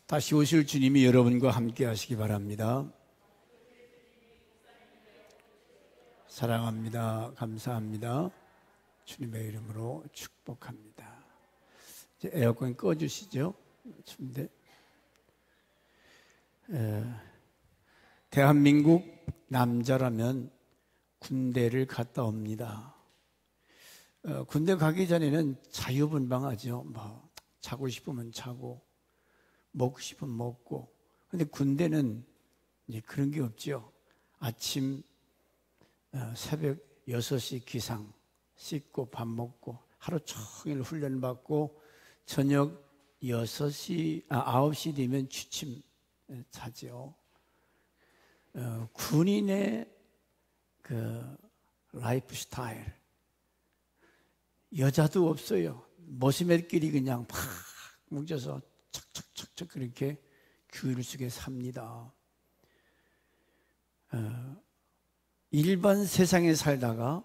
다시 오실 주님이 여러분과 함께 하시기 바랍니다. 사랑합니다. 감사합니다. 주님의 이름으로 축복합니다. 이제 에어컨 꺼주시죠. 추운데. 대한민국 남자라면 군대를 갔다 옵니다. 군대 가기 전에는 자유분방하죠. 자고 싶으면 자고 먹고 싶으면 먹고. 근데 군대는 이제 그런 게 없죠. 아침 새벽 6시 기상 씻고 밥 먹고 하루 종일 훈련받고 저녁 9시 되면 취침 자죠. 군인의 그 라이프 스타일, 여자도 없어요. 머시멜끼리 그냥 팍 뭉쳐서 척척척척 그렇게 규율 속에 삽니다. 일반 세상에 살다가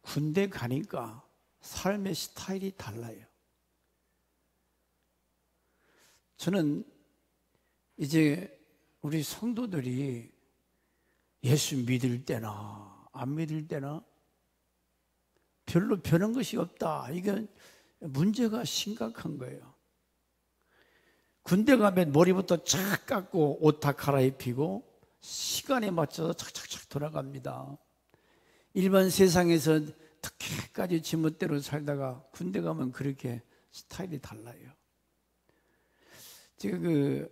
군대 가니까 삶의 스타일이 달라요. 저는 이제 우리 성도들이 예수 믿을 때나 안 믿을 때나 별로 변한 것이 없다. 이건 문제가 심각한 거예요. 군대 가면 머리부터 쫙 깎고 옷 다 갈아입히고 시간에 맞춰서 착착착 돌아갑니다. 일반 세상에서 특혜까지 지멋대로 살다가 군대 가면 그렇게 스타일이 달라요. 제가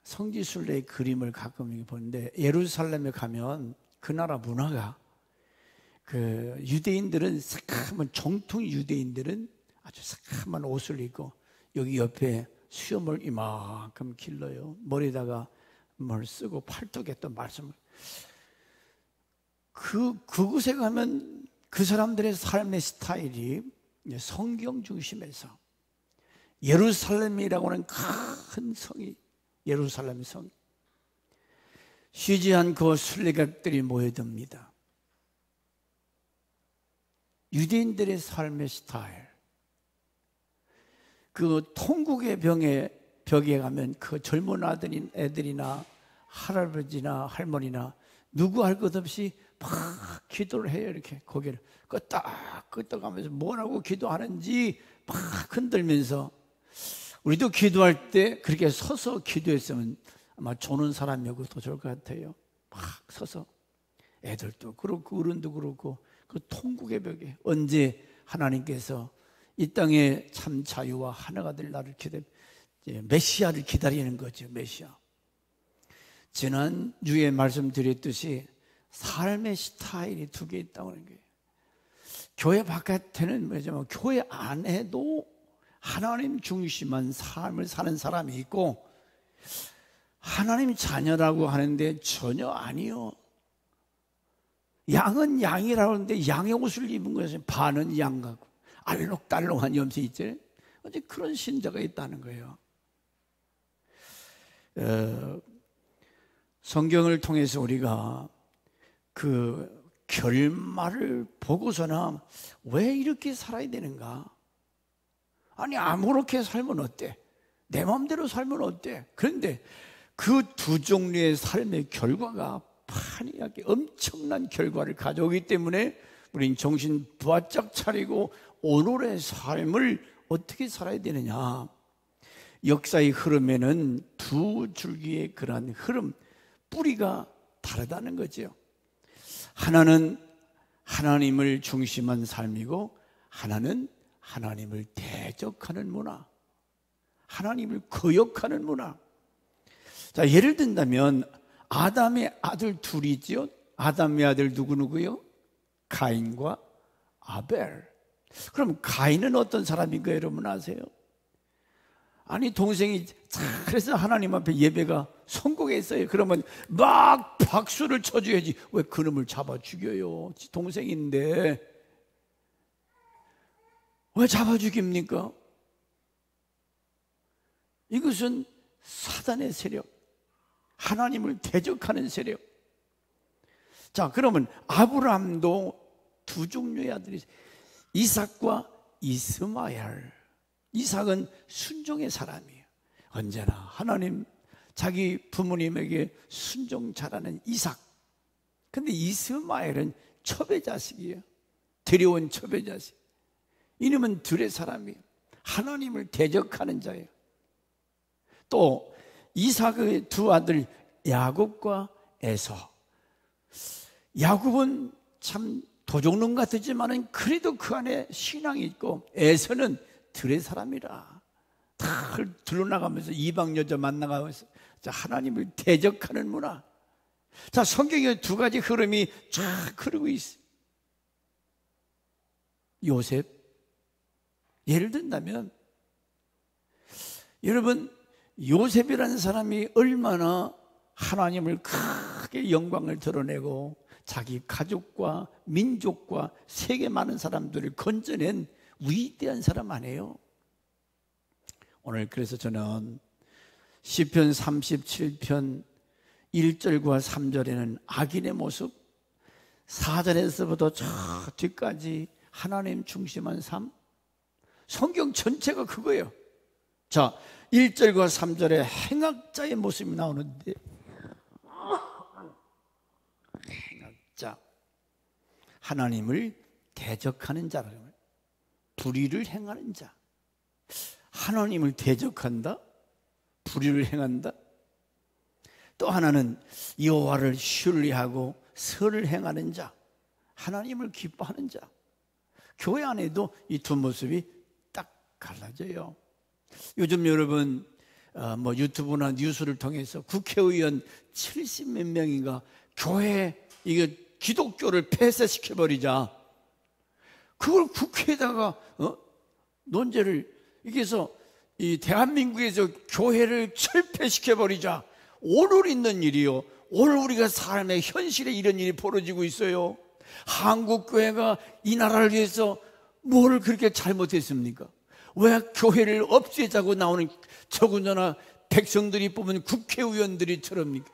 성지순례의 그림을 가끔 보는데 예루살렘에 가면 그 나라 문화가 유대인들은 새카만 정통 유대인들은 아주 새카만 옷을 입고 여기 옆에 수염을 이만큼 길러요. 머리에다가 뭘 쓰고 팔뚝에 또 말씀을 그곳에 가면 그 사람들의 삶의 스타일이 성경 중심에서 예루살렘이라고 하는 큰 성이 예루살렘 성 쉬지 않고 순례객들이 모여듭니다. 유대인들의 삶의 스타일, 그 통곡의 벽에 가면 그 젊은 애들이나 할아버지나 할머니나 누구 할 것 없이 막 기도를 해요. 이렇게 고개를 끄덕 하면서 뭐라고 기도하는지 막 흔들면서, 우리도 기도할 때 그렇게 서서 기도했으면 아마 조는 사람이고 더 좋을 것 같아요. 막 서서 애들도 그렇고 어른도 그렇고 그 통곡의 벽에 언제 하나님께서 이 땅에 참 자유와 하나가 될 날을 메시아를 기다리는 거죠. 메시아. 지난주에 말씀드렸듯이 삶의 스타일이 두 개 있다고 하는 거예요. 교회 바깥에는 뭐냐면 교회 안에도 하나님 중심한 삶을 사는 사람이 있고 하나님 자녀라고 하는데 전혀 아니요. 양은 양이라고 하는데 양의 옷을 입은 것은 반은 양 같고 알록달록한 염색 있죠. 어제 그런 신자가 있다는 거예요. 성경을 통해서 우리가 그 결말을 보고서나 왜 이렇게 살아야 되는가? 아니 아무렇게 살면 어때? 내 마음대로 살면 어때? 그런데 그 두 종류의 삶의 결과가 판이하게 엄청난 결과를 가져오기 때문에 우린 정신 바짝 차리고 오늘의 삶을 어떻게 살아야 되느냐. 역사의 흐름에는 두 줄기의 그러한 흐름, 뿌리가 다르다는 거죠. 하나는 하나님을 중심한 삶이고 하나는 하나님을 대적하는 문화, 하나님을 거역하는 문화. 자, 예를 든다면 아담의 아들 둘이죠. 아담의 아들 누구요? 가인과 아벨. 그럼 가인은 어떤 사람인가 여러분 아세요? 아니 동생이 그래서 하나님 앞에 예배가 성공했어요. 그러면 막 박수를 쳐줘야지. 왜 그놈을 잡아 죽여요? 동생인데 왜 잡아 죽입니까? 이것은 사단의 세력, 하나님을 대적하는 세력. 자, 그러면 아브라함도 두 종류의 아들이 이삭과 이스마엘. 이삭은 순종의 사람이에요. 언제나 하나님 자기 부모님에게 순종 잘하는 이삭. 근데 이스마엘은 첩의 자식이에요. 데려온 첩의 자식. 이놈은 들의 사람이에요. 하나님을 대적하는 자예요. 또 이삭의 두 아들 야곱과 에서. 야곱은 참 도적놈 같았지만 그래도 그 안에 신앙이 있고, 에서는 들의 사람이라 다 들러나가면서 이방 여자 만나가면서 하나님을 대적하는 문화. 자, 성경에 두 가지 흐름이 쫙 흐르고 있어요. 요셉, 예를 든다면 여러분, 요셉이라는 사람이 얼마나 하나님을 크게 영광을 드러내고 자기 가족과 민족과 세계 많은 사람들을 건져낸 위대한 사람 아니에요? 오늘 그래서 저는 시편 37편 1절과 3절에는 악인의 모습, 4절에서부터 저 뒤까지 하나님 중심한 삶, 성경 전체가 그거예요. 자, 1절과 3절에 행악자의 모습이 나오는데, 행악자, 하나님을 대적하는 자라는 거예요. 불의를 행하는 자. 하나님을 대적한다? 불의를 행한다? 또 하나는 여호와를 신뢰하고 선을 행하는 자, 하나님을 기뻐하는 자. 교회 안에도 이 두 모습이 딱 갈라져요. 요즘 여러분 유튜브나 뉴스를 통해서 국회의원 70몇 명인가 교회 이게 기독교를 폐쇄시켜버리자, 그걸 국회에다가 논제를 이게 해서 이 대한민국에서 교회를 철폐시켜버리자. 오늘 있는 일이요. 오늘 우리가 삶의 현실에 이런 일이 벌어지고 있어요. 한국교회가 이 나라를 위해서 뭘 그렇게 잘못했습니까? 왜 교회를 없애자고 나오는 더군다나 백성들이 뽑은 국회의원들이처럼입니까?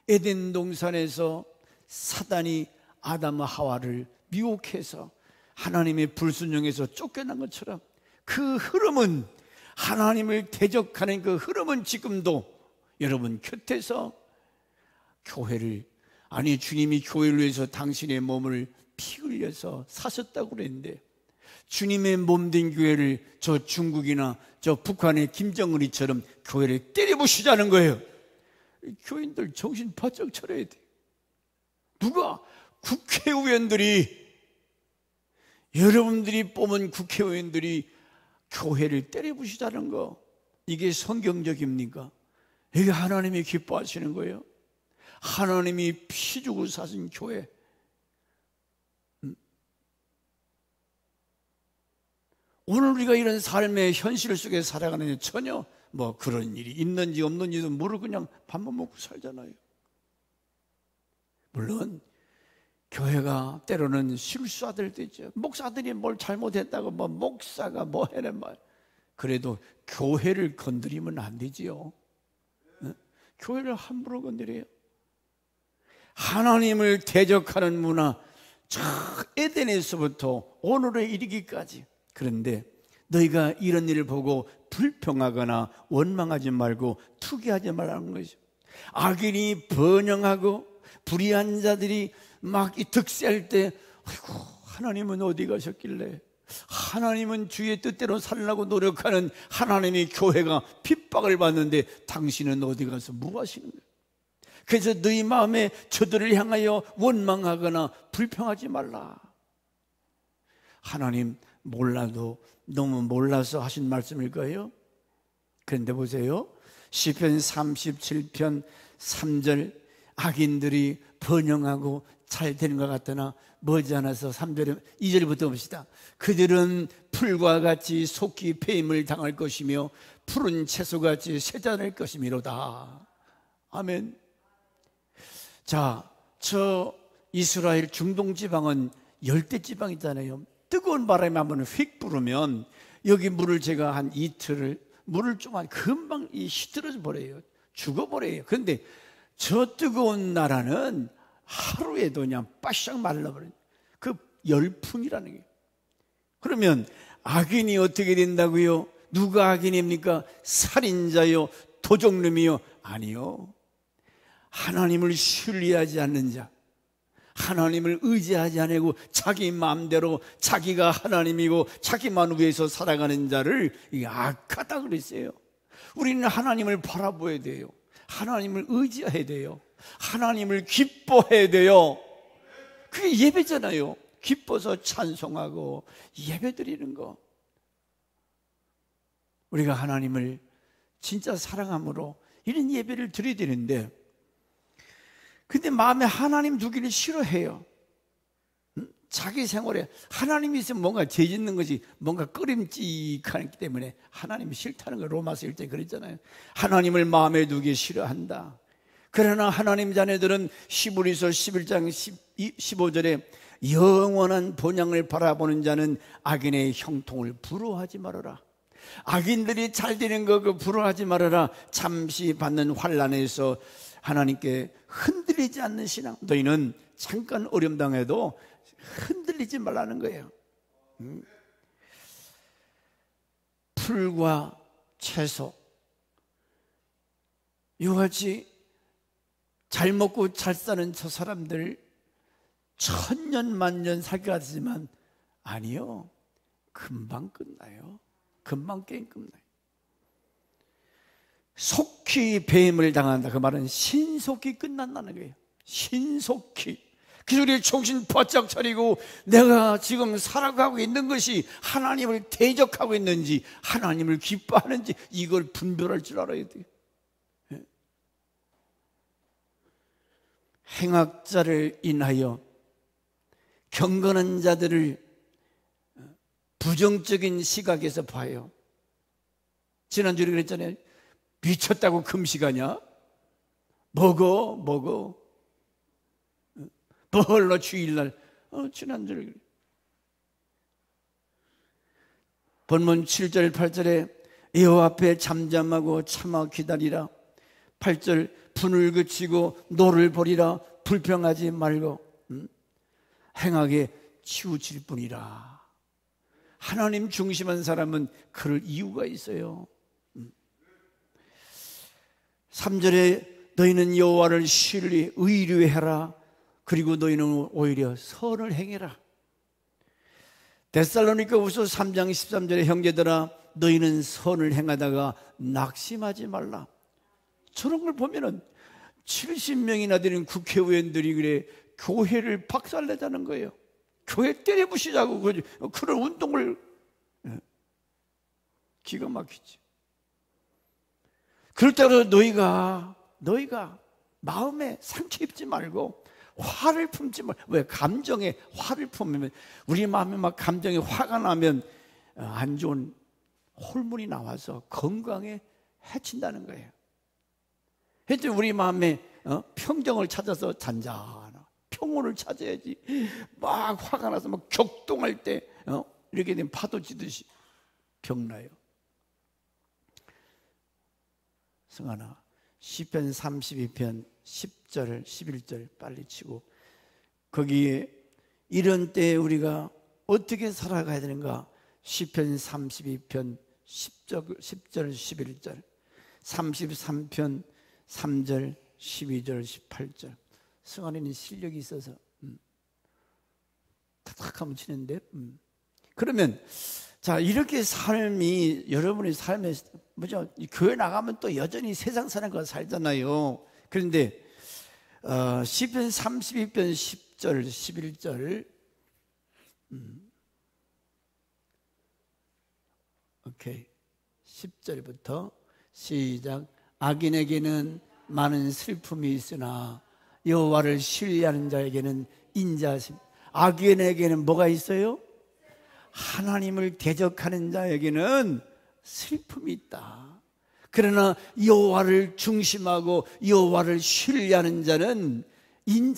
에덴 동산에서 사단이 아담과 하와를 미혹해서 하나님의 불순종에서 쫓겨난 것처럼 그 흐름은, 하나님을 대적하는 그 흐름은 지금도 여러분 곁에서 교회를, 아니 주님이 교회를 위해서 당신의 몸을 피 흘려서 사셨다고 그랬는데, 주님의 몸된 교회를 저 중국이나 저 북한의 김정은이처럼 교회를 때려부시자는 거예요. 교인들 정신 바짝 차려야 돼요. 누가? 국회의원들이, 여러분들이 뽑은 국회의원들이 교회를 때려부시자는 거, 이게 성경적입니까? 이게 하나님이 기뻐하시는 거예요? 하나님이 피 주고 사신 교회. 오늘 우리가 이런 삶의 현실 속에 살아가는 전혀 그런 일이 있는지 없는지도 모르고 그냥 밥만 먹고 살잖아요. 물론 교회가 때로는 실수할 때 있죠. 목사들이 뭘 잘못했다고 목사가 해내 말. 그래도 교회를 건드리면 안 되지요. 교회를 함부로 건드려요. 하나님을 대적하는 문화, 저 에덴에서부터 오늘에 이르기까지. 그런데 너희가 이런 일을 보고 불평하거나 원망하지 말고 투기하지 말라는 거죠. 악인이 번영하고 불의한 자들이 막 득세할 때, 아이고 하나님은 어디 가셨길래, 하나님은 주의 뜻대로 살려고 노력하는 하나님의 교회가 핍박을 받는데 당신은 어디 가서 뭐 하시는 거예요? 그래서 너희 마음에 저들을 향하여 원망하거나 불평하지 말라. 하나님 몰라도 너무 몰라서 하신 말씀일 거예요. 그런데 보세요, 시편 37편 3절, 악인들이 번영하고 잘 되는 것 같으나 머지않아서 3절에 2절부터 봅시다. 그들은 풀과 같이 속히 폐임을 당할 것이며 푸른 채소같이 쇠잔할 것이미로다. 아멘. 자, 저 이스라엘 중동 지방은 열대 지방이잖아요. 뜨거운 바람이 한번 휙 불으면 여기 물을 제가 한 이틀을 물을 좀 금방 시들어져 버려요. 죽어버려요. 그런데 저 뜨거운 나라는 하루에도 그냥 바싹 말라버려요. 그 열풍이라는 게. 그러면 악인이 어떻게 된다고요? 누가 악인입니까? 살인자요? 도적놈이요? 아니요. 하나님을 신뢰하지 않는 자, 하나님을 의지하지 않고 자기 마음대로 자기가 하나님이고 자기만 위해서 살아가는 자를 악하다 그랬어요. 우리는 하나님을 바라봐야 돼요. 하나님을 의지해야 돼요. 하나님을 기뻐해야 돼요. 그게 예배잖아요. 기뻐서 찬송하고 예배드리는 거. 우리가 하나님을 진짜 사랑함으로 이런 예배를 드려야 되는데, 근데 마음에 하나님 두기를 싫어해요. 자기 생활에 하나님이 있으면 뭔가 죄 짓는 것이 뭔가 꺼림칙하기 때문에 하나님이 싫다는 거 로마서 1장에 그랬잖아요. 하나님을 마음에 두기 싫어한다. 그러나 하나님 자녀들은 히브리서 11장 15절에 영원한 본향을 바라보는 자는 악인의 형통을 부러워하지 말아라. 악인들이 잘 되는 거 부러워하지 말아라. 잠시 받는 환난에서 하나님께 흔들리지 않는 신앙. 너희는 잠깐 어려움 당해도 흔들리지 말라는 거예요. 풀과 채소, 이같이 잘 먹고 잘 사는 저 사람들 천년 만년 살 것 같지만 아니요, 금방 끝나요. 금방 게임 끝나요. 속히 배임을 당한다. 그 말은 신속히 끝난다는 거예요. 신속히. 그래서 우리 정신 바짝 차리고 내가 지금 살아가고 있는 것이 하나님을 대적하고 있는지 하나님을 기뻐하는지 이걸 분별할 줄 알아야 돼요. 행악자를 인하여 경건한 자들을 부정적인 시각에서 봐요. 지난주에 그랬잖아요. 미쳤다고 금식하냐? 먹어 뭘로 주일날 지난주에 그래. 본문 7절 8절에 여호와 앞에 잠잠하고 참아 기다리라. 8절 분을 그치고 노를 버리라. 불평하지 말고 행하게 치우칠 뿐이라. 하나님 중심한 사람은 그럴 이유가 있어요. 3절에 너희는 여호와를 신뢰 의뢰해라. 그리고 너희는 오히려 선을 행해라. 데살로니가후서 3장 13절에 형제들아 너희는 선을 행하다가 낙심하지 말라. 저런 걸 보면은 70명이나 되는 국회의원들이 그래 교회를 박살내자는 거예요. 교회 때려부시자고 그런 운동을. 기가 막히지. 그럴 때로 너희가 마음에 상처 입지 말고 화를 품지 말고. 왜? 감정에 화를 품으면 우리 마음에 막 감정에 화가 나면 안 좋은 호르몬이 나와서 건강에 해친다는 거예요. 그래서 우리 마음에 평정을 찾아서 잔잔한 평온을 찾아야지. 막 화가 나서 막 격동할 때 이렇게 되면 파도 치듯이 병나요. 성환아, 시편 32편 10절 11절 빨리 치고, 거기에 이런 때에 우리가 어떻게 살아가야 되는가. 시편 32편 10절 11절 33편 3절 12절 18절. 성환이는 실력이 있어서 탁탁하면 치는데 그러면 자, 이렇게 삶이 여러분의 삶에 뭐죠? 교회 나가면 또 여전히 세상 사는 거 살잖아요. 그런데 시편 32편 10절 11절 오케이 10절부터 시작. 악인에게는 많은 슬픔이 있으나 여호와를 신뢰하는 자에게는 인자하심. 악인에게는 뭐가 있어요? 하나님을 대적하는 자에게는 슬픔이 있다. 그러나 여호와를 중심하고 여호와를 신뢰하는 자는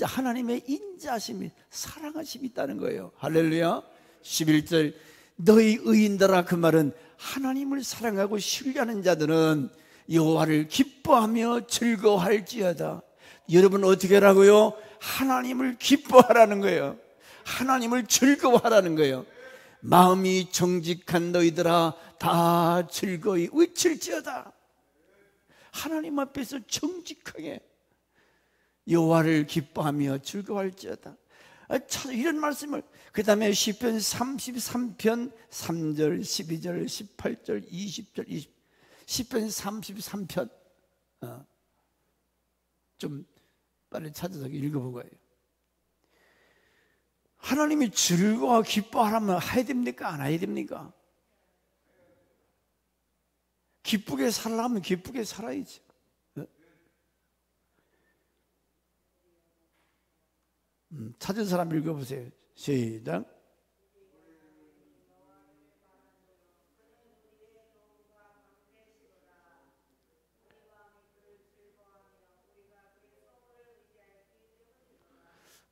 하나님의 인자심이, 사랑하심이 있다는 거예요. 할렐루야. 11절 너희 의인들아, 그 말은 하나님을 사랑하고 신뢰하는 자들은 여호와를 기뻐하며 즐거워할지어다. 여러분 어떻게 하라고요? 하나님을 기뻐하라는 거예요. 하나님을 즐거워하라는 거예요. 마음이 정직한 너희들아 다 즐거이 외칠지어다. 하나님 앞에서 정직하게 여호와를 기뻐하며 즐거워할지어다. 이런 말씀을, 그 다음에 시편 33편 3절 12절 18절 20절 20, 시편 33편 좀 빨리 찾아서 읽어보고요. 하나님이 즐거워 기뻐하라면 해야 됩니까? 안 해야 됩니까? 기쁘게 살라면 기쁘게 살아야지. 찾은 사람 읽어보세요. 시작.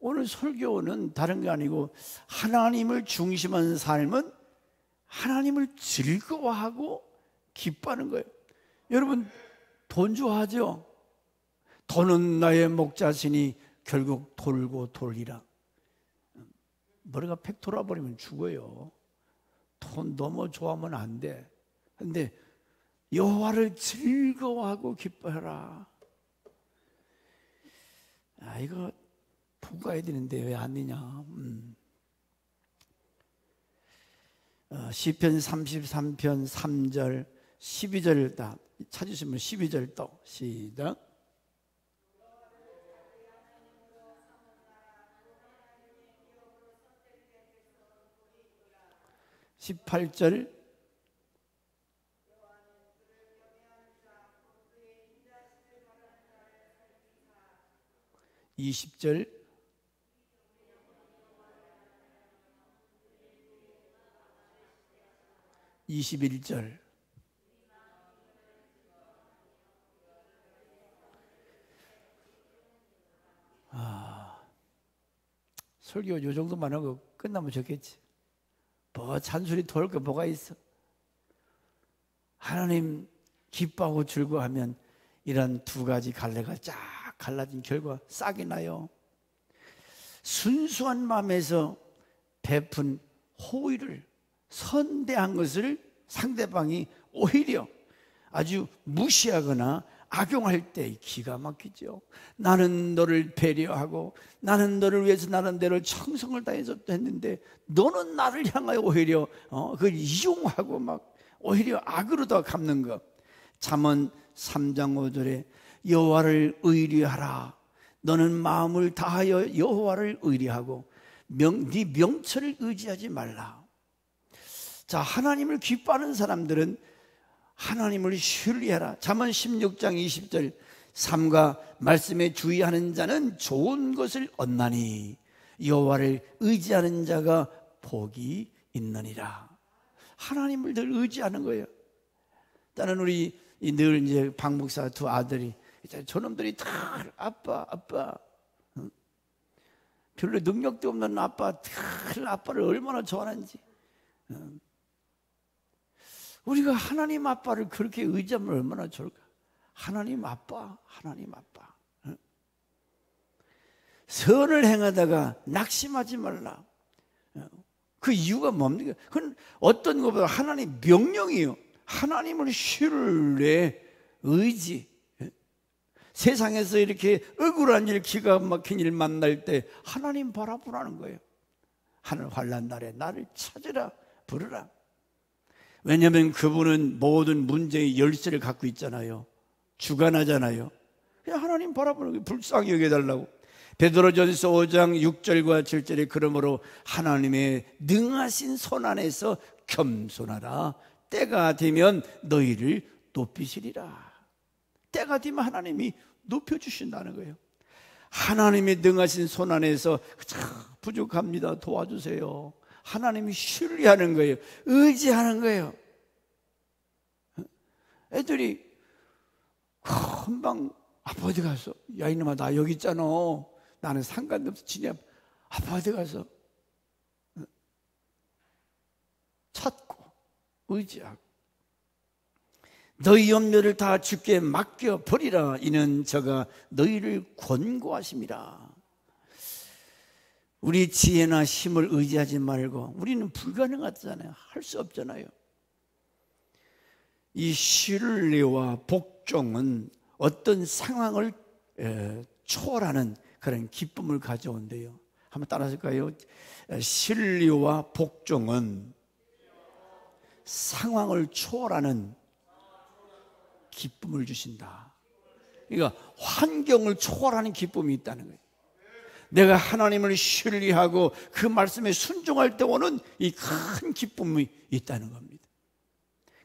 오늘 설교는 다른 게 아니고 하나님을 중심한 삶은 하나님을 즐거워하고 기뻐하는 거예요. 여러분 돈 좋아하죠? 돈은 나의 목자시니 결국 돌고 돌리라. 머리가 팩 돌아버리면 죽어요. 돈 너무 좋아하면 안 돼. 근데 여호와를 즐거워하고 기뻐해라. 이거 보고 가야 되는데 왜 안 되냐. 시편 33편 3절 12절 다 찾으시면 12절 또 시작. 18절 20절 21절 설교 요 정도만 하고 끝나면 좋겠지. 뭐 잔소리 토할 거 뭐가 있어. 하나님 기뻐하고 즐거워하면 이런 두 가지 갈래가 쫙 갈라진 결과 싹이 나요. 순수한 마음에서 베푼 호의를, 선대한 것을 상대방이 오히려 아주 무시하거나 악용할 때 기가 막히죠. 나는 너를 배려하고 나는 너를 위해서 나는 대로 청성을 다해서 했는데 너는 나를 향하여 오히려 그걸 이용하고 막 오히려 악으로 더 갚는 것. 잠언 3장 5절에 여호와를 의리하라. 너는 마음을 다하여 여호와를 의리하고 네 명철을 의지하지 말라. 자, 하나님을 기뻐하는 사람들은 하나님을 신뢰하라. 잠언 16장 20절 삶과 말씀에 주의하는 자는 좋은 것을 얻나니 여호와를 의지하는 자가 복이 있느니라. 하나님을 늘 의지하는 거예요. 나는 우리 늘 이제 박 목사 두 아들이 저놈들이 다 아빠 별로 능력도 없는 아빠를 얼마나 좋아하는지. 우리가 하나님 아빠를 그렇게 의지하면 얼마나 좋을까. 하나님 아빠. 선을 행하다가 낙심하지 말라. 그 이유가 뭡니까? 그건 어떤 것보다 하나님 명령이에요. 하나님을 신뢰, 의지. 세상에서 이렇게 억울한 일, 기가 막힌 일 만날 때 하나님 바라보라는 거예요. 하늘 환난 날에 나를 찾으라, 부르라. 왜냐하면 그분은 모든 문제의 열쇠를 갖고 있잖아요. 주관하잖아요. 그냥 하나님 바라보는 거예요. 불쌍히 여겨달라고. 베드로전서 5장 6절과 7절에 그러므로 하나님의 능하신 손 안에서 겸손하라. 때가 되면 너희를 높이시리라. 때가 되면 하나님이 높여주신다는 거예요. 하나님의 능하신 손 안에서 부족합니다. 도와주세요. 하나님이 신뢰하는 거예요. 의지하는 거예요. 애들이 금방 아빠 어디 갔어? 야 이놈아 나 여기 있잖아. 나는 상관도 없어. 지네 아빠 어디 갔어? 찾고 의지하고 너희 염려를 다 주께 맡겨버리라. 이는 저가 너희를 권고하심이라. 우리 지혜나 힘을 의지하지 말고, 우리는 불가능하잖아요. 할 수 없잖아요. 이 신뢰와 복종은 어떤 상황을 초월하는 그런 기쁨을 가져온대요. 한번 따라하실까요? 신뢰와 복종은 상황을 초월하는 기쁨을 주신다. 그러니까 환경을 초월하는 기쁨이 있다는 거예요. 내가 하나님을 신뢰하고 그 말씀에 순종할 때 오는 이 큰 기쁨이 있다는 겁니다.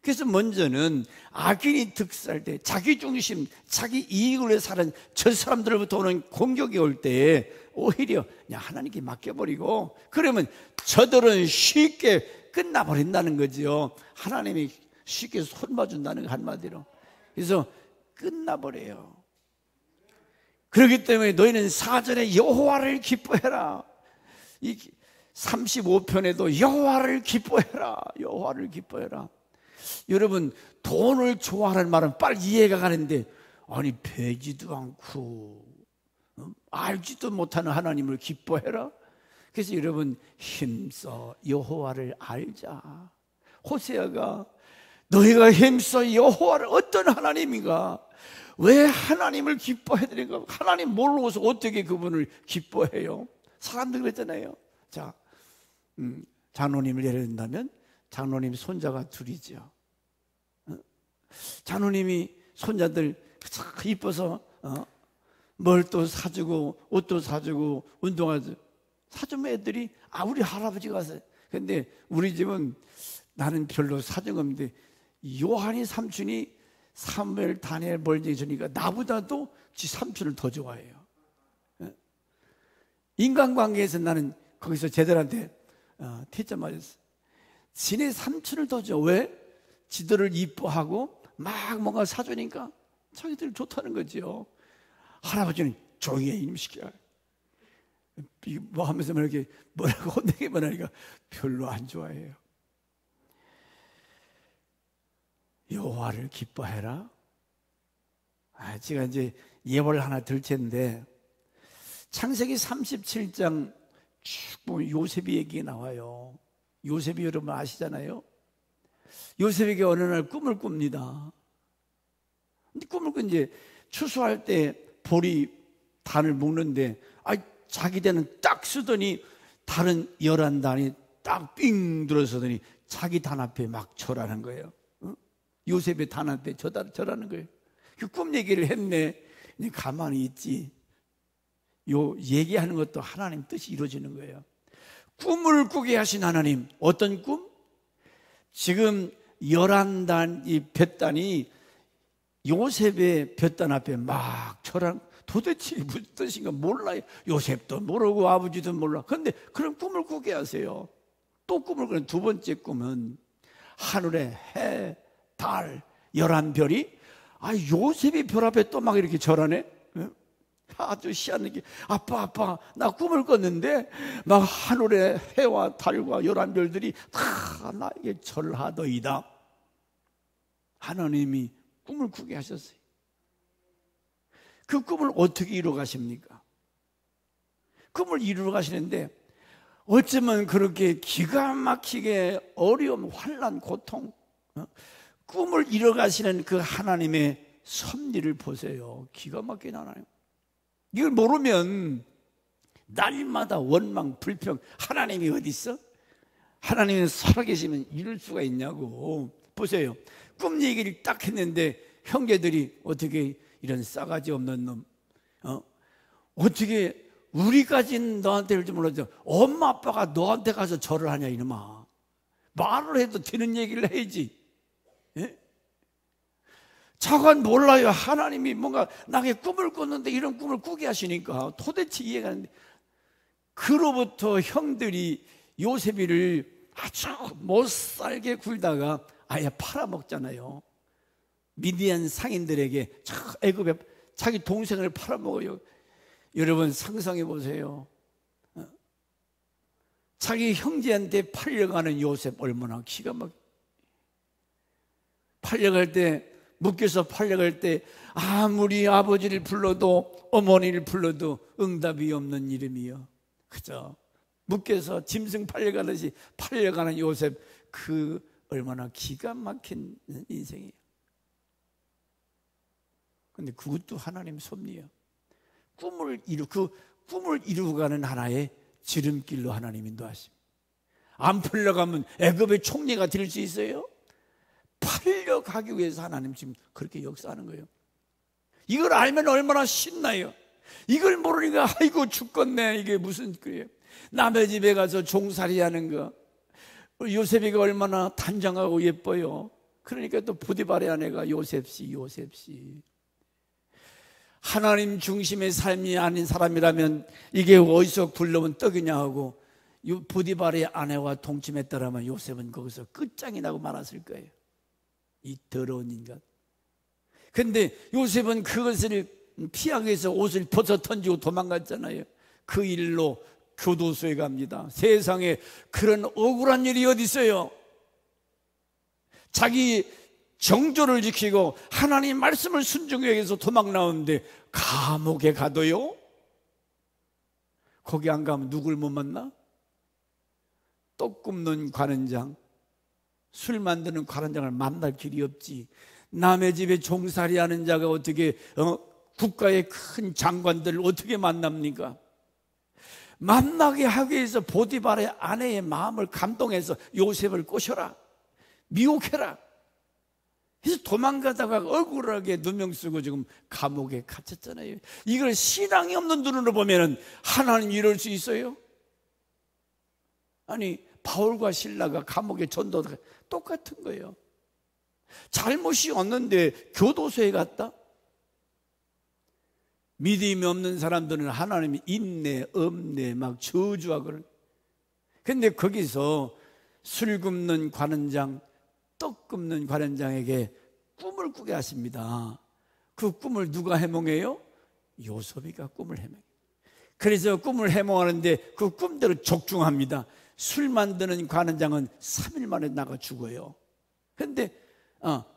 그래서 먼저는 악인이 득세할 때, 자기 중심, 자기 이익을 위해 사는 저 사람들로부터 오는 공격이 올 때 오히려 그냥 하나님께 맡겨버리고, 그러면 저들은 쉽게 끝나버린다는 거죠. 하나님이 쉽게 손봐준다는 거, 한마디로. 그래서 끝나버려요. 그렇기 때문에 너희는 사전에 여호와를 기뻐해라. 이 35편에도 여호와를 기뻐해라, 여호와를 기뻐해라. 여러분, 돈을 좋아하는 말은 빨리 이해가 가는데, 아니 배지도 않고 알지도 못하는 하나님을 기뻐해라. 그래서 여러분, 힘써 여호와를 알자. 호세아가 너희가 힘써 여호와를, 어떤 하나님인가, 왜 하나님을 기뻐해야 되는가, 하나님 모르고서 어떻게 그분을 기뻐해요? 사람들 그랬잖아요. 자, 장로님을 예를 든다면 장로님 손자가 둘이죠. 장로님이 손자들 이뻐서 뭘 또 사주고 옷도 사주고 운동화도 사주면 애들이 우리 할아버지가 왔어요. 근데 우리 집은 나는 별로 사준 건데 요한이 삼촌이 사무엘, 다니엘, 멀쩡히 주니까 나보다도 지 삼촌을 더 좋아해요. 인간관계에서 나는 거기서 쟤들한테 티점 맞았어. 지네 삼촌을 더 좋아. 왜? 지들을 이뻐하고 막 뭔가 사주니까 자기들 좋다는 거죠. 할아버지는 조용히 해, 이놈 시키야. 뭐 하면서 이렇게 뭐라고 혼내기만 하니까 별로 안 좋아해요. 여호와를 기뻐해라. 제가 이제 예벌 하나 들 텐데, 창세기 37장 쭉 보면 요셉이 얘기가 나와요. 요셉이 여러분 아시잖아요. 요셉에게 어느 날 꿈을 꿉니다. 근데 꿈을 꾼 이제 추수할 때 보리 단을 묶는데 자기 대는 딱 쓰더니 다른 11단이 딱 삥 들어서더니 자기 단 앞에 막 절하는 거예요. 요셉의 단 앞에 절하는 거예요. 그 꿈 얘기를 했네. 가만히 있지. 요 얘기하는 것도 하나님 뜻이 이루어지는 거예요. 꿈을 꾸게 하신 하나님, 어떤 꿈? 지금 11단 이 볏단이 요셉의 볏단 앞에 막 절하는, 도대체 무슨 뜻인가 몰라요. 요셉도 모르고 아버지도 몰라. 그런데 그런 꿈을 꾸게 하세요. 또 꿈을 꾸는 두 번째 꿈은 하늘에 해, 달, 11별이 요셉이 별 앞에 또 막 이렇게 절하네. 아주 희한한 게, 아빠 나 꿈을 꿨는데 막 하늘에 해와 달과 11별들이 다 나에게 절하더이다. 하나님이 꿈을 꾸게 하셨어요. 그 꿈을 어떻게 이루어 가십니까? 꿈을 이루어 가시는데 어쩌면 그렇게 기가 막히게 어려움, 환난, 고통, 꿈을 이루어 가시는 그 하나님의 섭리를 보세요. 기가 막힌 하나님. 이걸 모르면 날마다 원망, 불평. 하나님이 어디 있어? 하나님은 살아계시면 이룰 수가 있냐고. 보세요. 꿈 얘기를 딱 했는데 형제들이 어떻게 이런 싸가지 없는 놈, 어떻게 우리까지는 너한테 이럴 줄 몰랐죠. 엄마 아빠가 너한테 가서 절을 하냐 이놈아. 말을 해도 되는 얘기를 해야지. 예? 저건 몰라요. 하나님이 뭔가 나에게 꿈을 꿨는데 이런 꿈을 꾸게 하시니까 도대체 이해가 안 돼. 그로부터 형들이 요셉이를 아주 못살게 굴다가 아예 팔아먹잖아요. 미디안 상인들에게 애굽에 자기 동생을 팔아먹어요. 여러분 상상해 보세요. 자기 형제한테 팔려가는 요셉 얼마나 기가 막. 팔려갈 때, 묶여서 팔려갈 때 아무리 아버지를 불러도 어머니를 불러도 응답이 없는 이름이요. 그죠? 묶여서 짐승 팔려가듯이 팔려가는 요셉, 그 얼마나 기가 막힌 인생이에요. 근데 그것도 하나님 섭리예요. 꿈을 이루고 가는 하나의 지름길로 하나님 인도하십니다. 안 팔려가면 애굽의 총리가 될 수 있어요? 팔려가기 위해서 하나님 지금 그렇게 역사하는 거예요. 이걸 알면 얼마나 신나요. 이걸 모르니까 아이고 죽겠네, 이게 무슨 그래요. 남의 집에 가서 종살이 하는 거, 요셉이가 얼마나 단정하고 예뻐요. 그러니까 또 보디발의 아내가 요셉씨, 요셉씨. 하나님 중심의 삶이 아닌 사람이라면 이게 어디서 굴러온 떡이냐 하고 보디발의 아내와 동침했더라면 요셉은 거기서 끝장이 나고 말았을 거예요. 이 더러운 인간. 근데 요셉은 그것을 피하기 위해서 옷을 벗어 던지고 도망갔잖아요. 그 일로 교도소에 갑니다. 세상에 그런 억울한 일이 어디 있어요? 자기 정조를 지키고 하나님 말씀을 순종하기 위해서 도망 나오는데 감옥에 가도요? 거기 안 가면 누굴 못 만나? 떡 굽는 관원장, 술 만드는 관원장을 만날 길이 없지. 남의 집에 종살이 하는 자가 어떻게 국가의 큰 장관들을 어떻게 만납니까? 만나게 하기 위해서 보디발의 아내의 마음을 감동해서 요셉을 꼬셔라, 미혹해라. 그래서 도망가다가 억울하게 누명 쓰고 지금 감옥에 갇혔잖아요. 이걸 신앙이 없는 눈으로 보면은 하나님 이럴 수 있어요? 아니, 바울과 실라가 감옥에 전도가 똑같은 거예요. 잘못이 없는데 교도소에 갔다? 믿음이 없는 사람들은 하나님이 있네 없네 막 저주하고. 근데 거기서 술 굽는 관원장, 떡 굽는 관원장에게 꿈을 꾸게 하십니다. 그 꿈을 누가 해몽해요? 요셉이가 꿈을 해몽해요. 그래서 꿈을 해몽하는데 그 꿈대로 적중합니다. 술 만드는 관원장은 3일 만에 나가 죽어요. 근데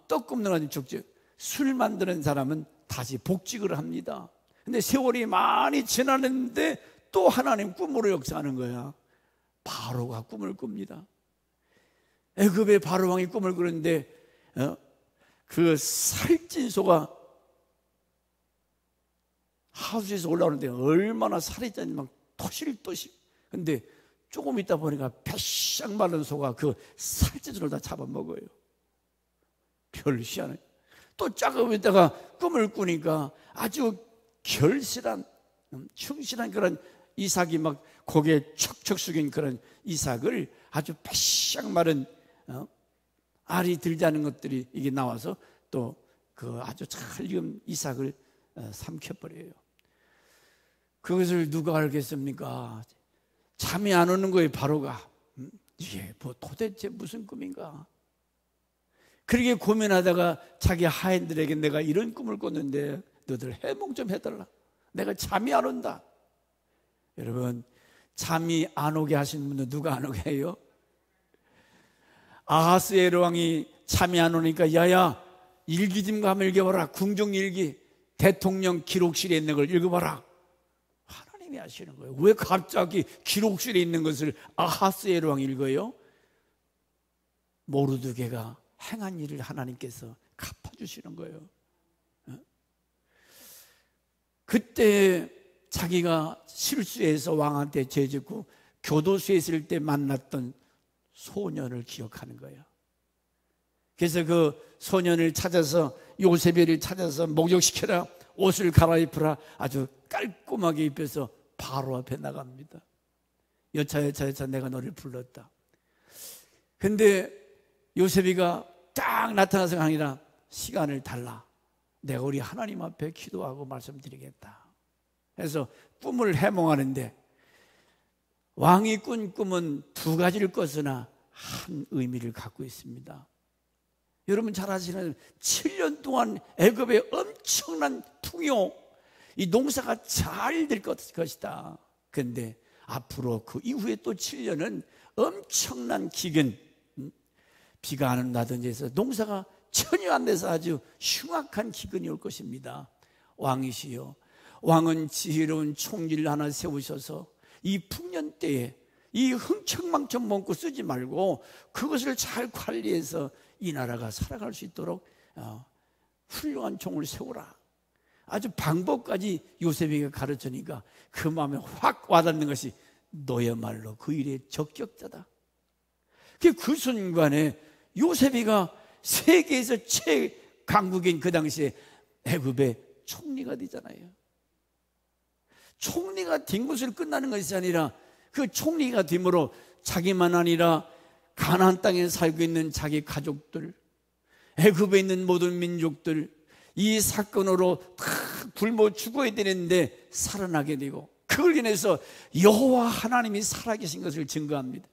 떡 굽는 관원장은 죽죠. 술 만드는 사람은 다시 복직을 합니다. 근데 세월이 많이 지났는데 또 하나님 꿈으로 역사하는 거야. 바로가 꿈을 꿉니다. 애굽의 바로 왕이 꿈을 꾸는데 그 살찐 소가 하수에서 올라오는데 얼마나 살이 짠지 막 토실토실. 근데 조금 있다 보니까 배싹 마른 소가 그 살찐 소를 다 잡아먹어요. 별 희한해. 또 조금 있다가 꿈을 꾸니까 아주 결실한 충실한 그런 이삭이 막 고개 척척 숙인 그런 이삭을 아주 배싹 마른 알이 들지 않은 것들이 이게 나와서 또 그 아주 잘 익은 이삭을 삼켜버려요. 그것을 누가 알겠습니까? 잠이 안 오는 거예요. 바로가. 이게 뭐 도대체 무슨 꿈인가? 그렇게 고민하다가 자기 하인들에게 내가 이런 꿈을 꿨는데 너들 해몽 좀 해달라. 내가 잠이 안 온다. 여러분, 잠이 안 오게 하시는 분은 누가 안 오게 해요? 아하스에로 왕이 잠이 안 오니까 야야 일기 좀 가면 읽어봐라. 궁정일기 대통령 기록실에 있는 걸 읽어봐라. 하나님이 하시는 거예요. 왜 갑자기 기록실에 있는 것을 아하스에로 왕이 읽어요? 모르드게가 행한 일을 하나님께서 갚아주시는 거예요. 그때 자기가 실수해서 왕한테 죄짓고 교도소에 있을 때 만났던 소년을 기억하는 거예요. 그래서 그 소년을 찾아서 요셉을 찾아서 목욕시켜라, 옷을 갈아입으라. 아주 깔끔하게 입혀서 바로 앞에 나갑니다. 여차 내가 너를 불렀다. 근데 요셉이가 딱 나타나서 아니라 시간을 달라. 내가 우리 하나님 앞에 기도하고 말씀드리겠다. 그래서 꿈을 해몽하는데 왕이 꾼 꿈은 두 가지를 꿨으나 한 의미를 갖고 있습니다. 여러분 잘 아시는 7년 동안 애굽의 엄청난 풍요, 이 농사가 잘 될 것이다. 그런데 앞으로 그 이후에 또 7년은 엄청난 기근, 비가 안 온다든지 해서 농사가 전혀 안 돼서 아주 흉악한 기근이 올 것입니다. 왕이시여, 왕은 지혜로운 총리를 하나 세우셔서 이 풍년 때에 이 흥청망청 먹고 쓰지 말고 그것을 잘 관리해서 이 나라가 살아갈 수 있도록 훌륭한 종을 세우라. 아주 방법까지 요셉에게 가르치니까 그 마음에 확 와닿는 것이 너야말로 그 일의 적격자다. 그 순간에 요셉이가 세계에서 최강국인 그 당시에 애굽의 총리가 되잖아요. 총리가 된 것으로 끝나는 것이 아니라 그 총리가 됨으로 자기만 아니라 가나안 땅에 살고 있는 자기 가족들, 애굽에 있는 모든 민족들, 이 사건으로 다 굶어 죽어야 되는데 살아나게 되고, 그걸 인해서 여호와 하나님이 살아계신 것을 증거합니다.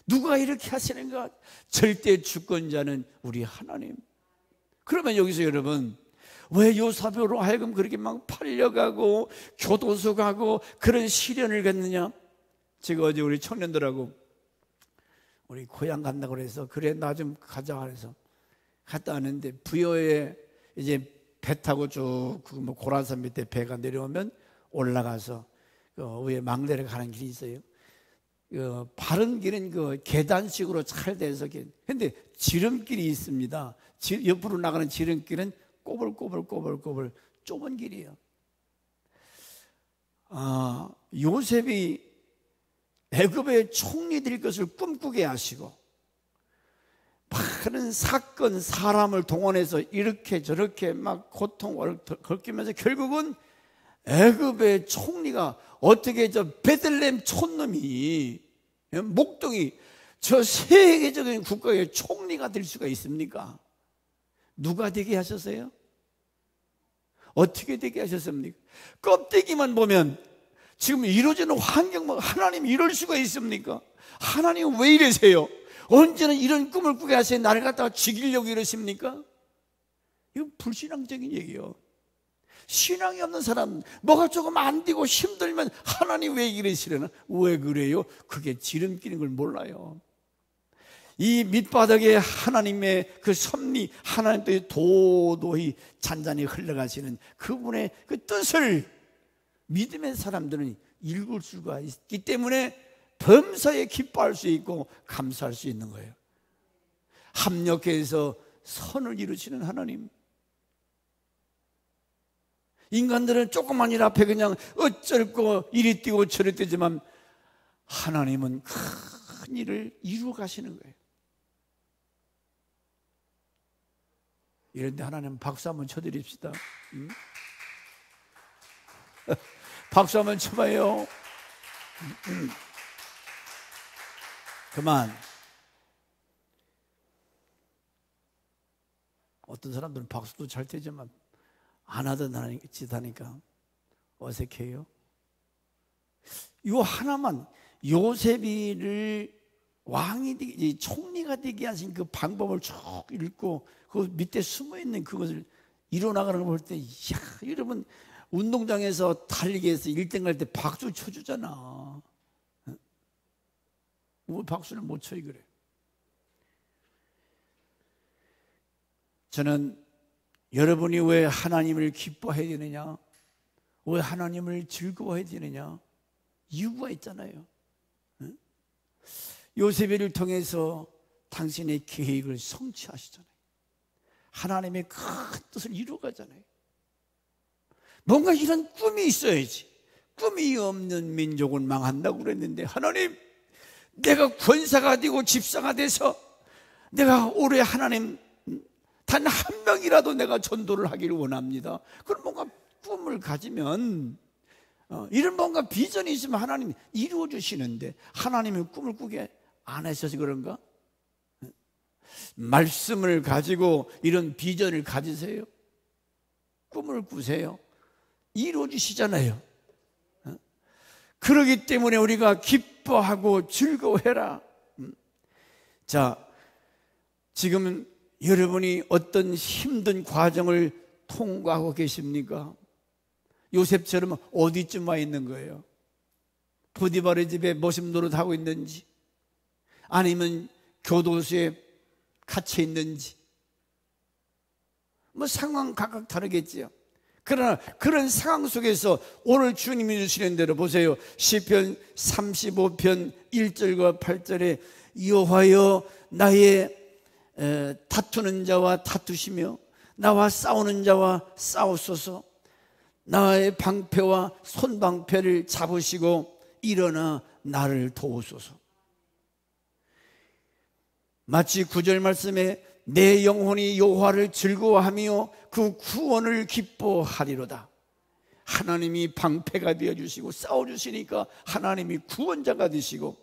누가 이렇게 하시는가? 절대 주권자는 우리 하나님. 그러면 여기서 여러분, 왜 요셉으로 하여금 그렇게 막 팔려가고 교도소 가고 그런 시련을 겪느냐? 제가 어제 우리 청년들하고 우리 고향 간다고 그래서 그래 나 좀 가자 그래서 갔다 왔는데, 부여에 이제 배 타고 쭉 뭐 고란산 밑에 배가 내려오면 올라가서 그 위에 망대를 가는 길이 있어요. 바른 길은 그 계단식으로 잘 돼서, 근데 지름길이 있습니다. 옆으로 나가는 지름길은 꼬불꼬불 좁은 길이에요. 요셉이 애굽의 총리 될 것을 꿈꾸게 하시고 많은 사건, 사람을 동원해서 이렇게 저렇게 막 고통을 겪으면서 결국은 애굽의 총리가, 어떻게 저 베들레헴 촌놈이, 목동이 저 세계적인 국가의 총리가 될 수가 있습니까? 누가 되게 하셨어요? 어떻게 되게 하셨습니까? 껍데기만 보면 지금 이루어지는 환경, 하나님이 이럴 수가 있습니까? 하나님은 왜 이러세요? 언제나 이런 꿈을 꾸게 하세요? 나를 갖다가 죽이려고 이러십니까? 이건 불신앙적인 얘기예요. 신앙이 없는 사람, 뭐가 조금 안 되고 힘들면 하나님 왜 이러시려나? 왜 그래요? 그게 지름길인 걸 몰라요. 이 밑바닥에 하나님의 그 섭리, 하나님의 도도히 잔잔히 흘러가시는 그분의 그 뜻을 믿음의 사람들은 읽을 수가 있기 때문에 범사에 기뻐할 수 있고 감사할 수 있는 거예요. 합력해서 선을 이루시는 하나님. 인간들은 조그만 일 앞에 그냥 어쩔고 이리 뛰고 저리 뛰지만 하나님은 큰 일을 이루어 가시는 거예요. 이런데 하나님 박수 한번 쳐드립시다. 박수 한번 쳐봐요. 그만. 어떤 사람들은 박수도 잘 치지만 안 하던 짓 하니까 어색해요. 이 하나만, 요셉이를 왕이 되게, 총리가 되게 하신 그 방법을 쭉 읽고 그 밑에 숨어있는 그것을 이뤄나가는 걸 볼 때, 이야, 여러분 운동장에서 달리기해서 1등 갈 때 박수 쳐주잖아. 왜 박수를 못 쳐요? 그래. 저는 여러분이 왜 하나님을 기뻐해야 되느냐, 왜 하나님을 즐거워해야 되느냐, 이유가 있잖아요. 요셉을 통해서 당신의 계획을 성취하시잖아요. 하나님의 큰 뜻을 이루어가잖아요. 뭔가 이런 꿈이 있어야지. 꿈이 없는 민족은 망한다고 그랬는데, 하나님, 내가 권사가 되고 집사가 돼서 내가 올해 하나님 단 한 명이라도 내가 전도를 하기를 원합니다. 그럼 뭔가 꿈을 가지면, 이런 뭔가 비전이 있으면 하나님 이루어 주시는데, 하나님이 꿈을 꾸게 안 하셔서 그런가? 말씀을 가지고 이런 비전을 가지세요. 꿈을 꾸세요. 이루어 주시잖아요. 그러기 때문에 우리가 기뻐하고 즐거워해라. 자, 지금 여러분이 어떤 힘든 과정을 통과하고 계십니까? 요셉처럼 어디쯤 와 있는 거예요? 보디발의 집에 모심 노릇하고 있는지, 아니면 교도소에 갇혀 있는지, 뭐 상황 각각 다르겠지요. 그러나 그런 상황 속에서 오늘 주님이 주시는 대로 보세요. 시편 35편 1절과 8절에 여호와여 나의 다투는 자와 다투시며 나와 싸우는 자와 싸우소서. 나의 방패와 손방패를 잡으시고 일어나 나를 도우소서. 마치 9절 말씀에 내 영혼이 여호와를 즐거워하며 그 구원을 기뻐하리로다. 하나님이 방패가 되어주시고 싸워주시니까 하나님이 구원자가 되시고